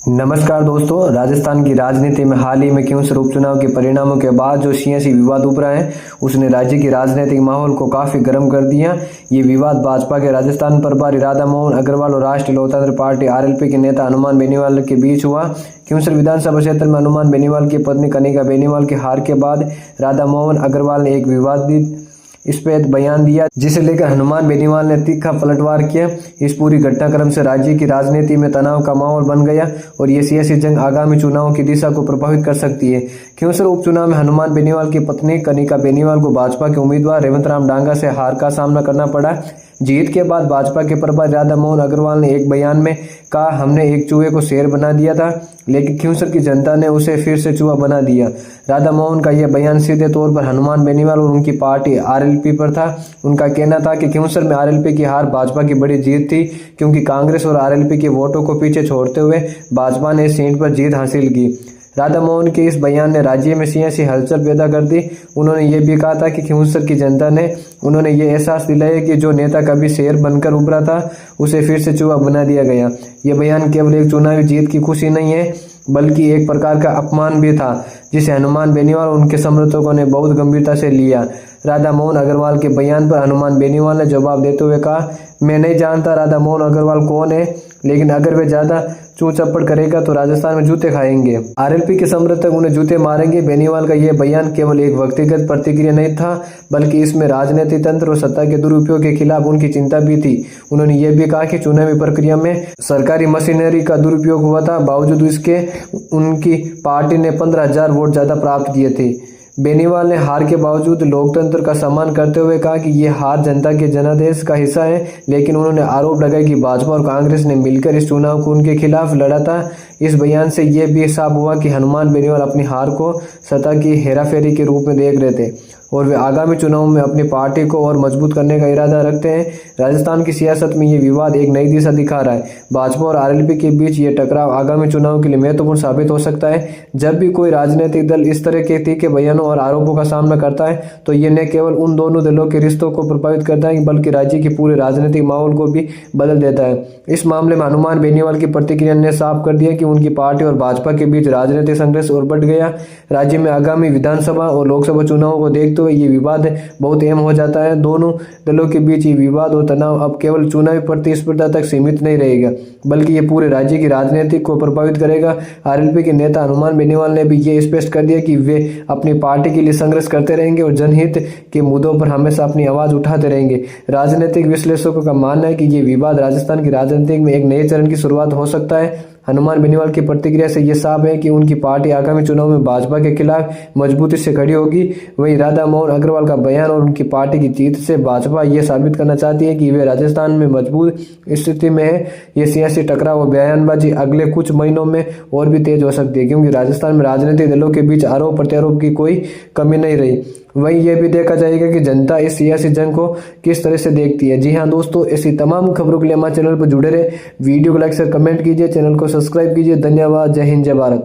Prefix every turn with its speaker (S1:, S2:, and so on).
S1: नमस्कार दोस्तों, राजस्थान की राजनीति में हाल ही में क्योंसर उपचुनाव के परिणामों के बाद जो सियासी विवाद उभरा है उसने राज्य की राजनीतिक माहौल को काफी गर्म कर दिया। ये विवाद भाजपा के राजस्थान प्रभारी राधा मोहन अग्रवाल और राष्ट्रीय लोकतांत्रिक पार्टी आरएलपी के नेता हनुमान बेनीवाल के बीच हुआ। क्योंसर विधानसभा क्षेत्र में हनुमान बेनीवाल की पत्नी कनिका बेनीवाल की हार के बाद राधा मोहन अग्रवाल ने एक विवादित इस पे बयान दिया, जिसे लेकर हनुमान बेनीवाल ने तीखा पलटवार किया। इस पूरी घटनाक्रम से राज्य की राजनीति में तनाव का माहौल बन गया और ये सियासी जंग आगामी चुनावों की दिशा को प्रभावित कर सकती है। क्योंसर उपचुनाव में हनुमान बेनीवाल की पत्नी कनिका बेनीवाल को भाजपा के उम्मीदवार रेवंत राम डांगा से हार का सामना करना पड़ा। जीत के बाद भाजपा के प्रभारी राधा मोहन अग्रवाल ने एक बयान में कहा, हमने एक चूहे को शेर बना दिया था, लेकिन क्योंसर की जनता ने उसे फिर से चूहा बना दिया। राधा मोहन का यह बयान सीधे तौर पर हनुमान बेनीवाल और उनकी पार्टी आरएलपी पर था। उनका कहना था कि क्योंसर में आरएलपी की हार भाजपा की बड़ी जीत थी, क्योंकि कांग्रेस और आरएलपी के वोटों को पीछे छोड़ते हुए भाजपा ने इस सीट पर जीत हासिल की। राधा मोहन के इस बयान ने राज्य में सियासी हलचल पैदा कर दी। उन्होंने ये भी कहा था कि क्योंसर की जनता ने उन्होंने ये एहसास दिलाया कि जो नेता कभी शेर बनकर उभरा था उसे फिर से चूहा बना दिया गया। ये बयान केवल एक चुनावी जीत की खुशी नहीं है, बल्कि एक प्रकार का अपमान भी था, जिसे हनुमान बेनीवाल और उनके समर्थकों ने बहुत गंभीरता से लिया। राधा मोहन अग्रवाल के बयान पर हनुमान बेनीवाल ने जवाब देते हुए कहा, मैं नहीं जानता राधा मोहन अग्रवाल कौन है, लेकिन अगर वे ज्यादा चू चप्पड़ करेगा तो राजस्थान में जूते खाएंगे। आरएलपी के समर्थक उन्हें जूते मारेंगे। बेनीवाल का यह बयान केवल एक व्यक्तिगत प्रतिक्रिया नहीं था, बल्कि इसमें राजनीतिक तंत्र और सत्ता के दुरुपयोग के खिलाफ उनकी चिंता भी थी। उन्होंने ये भी कहा कि चुनावी प्रक्रिया में सरकारी मशीनरी का दुरुपयोग हुआ था, बावजूद इसके उनकी पार्टी ने 15,000 वोट ज्यादा प्राप्त किए थे। बेनीवाल ने हार के बावजूद लोकतंत्र का सम्मान करते हुए कहा कि ये हार जनता के जनादेश का हिस्सा है, लेकिन उन्होंने आरोप लगाया कि भाजपा और कांग्रेस ने मिलकर इस चुनाव को उनके खिलाफ लड़ा था। इस बयान से यह भी साफ हुआ कि हनुमान बेनीवाल अपनी हार को सत्ता की हेराफेरी के रूप में देख रहे थे और वे आगामी चुनाव में अपनी पार्टी को और मजबूत करने का इरादा रखते हैं। राजस्थान की सियासत में ये विवाद एक नई दिशा दिखा रहा है। भाजपा और आरएलपी के बीच ये टकराव आगामी चुनाव के लिए महत्वपूर्ण साबित हो सकता है। जब भी कोई राजनीतिक दल इस तरह के तीखे बयानों और आरोपों का सामना करता है तो ये न केवल उन दोनों दलों के रिश्तों को प्रभावित करता है, बल्कि राज्य के पूरे राजनीतिक माहौल को भी बदल देता है। इस मामले में हनुमान बेनीवाल की प्रतिक्रिया ने साफ कर दिया कि उनकी पार्टी और भाजपा के बीच राजनीतिक संघर्ष और बढ़ गया। राज्य में आगामी विधानसभा और लोकसभा चुनावों को देखते हुए ये विवाद बहुत अहम हो जाता है। दोनों दलों के बीच ये विवाद और तनाव अब केवल चुनावी प्रतिस्पर्धा तक सीमित नहीं रहेगा, बल्कि ये पूरे राज्य की राजनीति को प्रभावित करेगा। आरएलपी के नेता हनुमान बेनीवाल ने भी ये स्पष्ट कर दिया कि वे अपनी पार्टी के लिए संघर्ष करते रहेंगे और जनहित के मुद्दों पर हमेशा अपनी आवाज उठाते रहेंगे। राजनीतिक विश्लेषकों का मानना है कि ये विवाद राजस्थान की राजनीति में एक नए चरण की शुरुआत हो सकता है। हनुमान बेनीवाल की प्रतिक्रिया से यह साफ है कि उनकी पार्टी आगामी चुनाव में भाजपा के खिलाफ मजबूती से खड़ी होगी। वहीं राधा मोहन अग्रवाल का बयान और उनकी पार्टी की जीत से भाजपा ये साबित करना चाहती है कि वे राजस्थान में मजबूत स्थिति में है। ये सियासी टकराव और बयानबाजी अगले कुछ महीनों में और भी तेज हो सकती है, क्योंकि राजस्थान में राजनीतिक दलों के बीच आरोप प्रत्यारोप की कोई कमी नहीं रही। वहीं यह भी देखा जाएगा कि जनता इस सियासी जंग को किस तरह से देखती है। जी हाँ दोस्तों, ऐसी तमाम खबरों के लिए हमारे चैनल पर जुड़े रहे। वीडियो को लाइक शेयर कमेंट कीजिए, चैनल को सब्सक्राइब कीजिए। धन्यवाद। जय हिंद, जय भारत।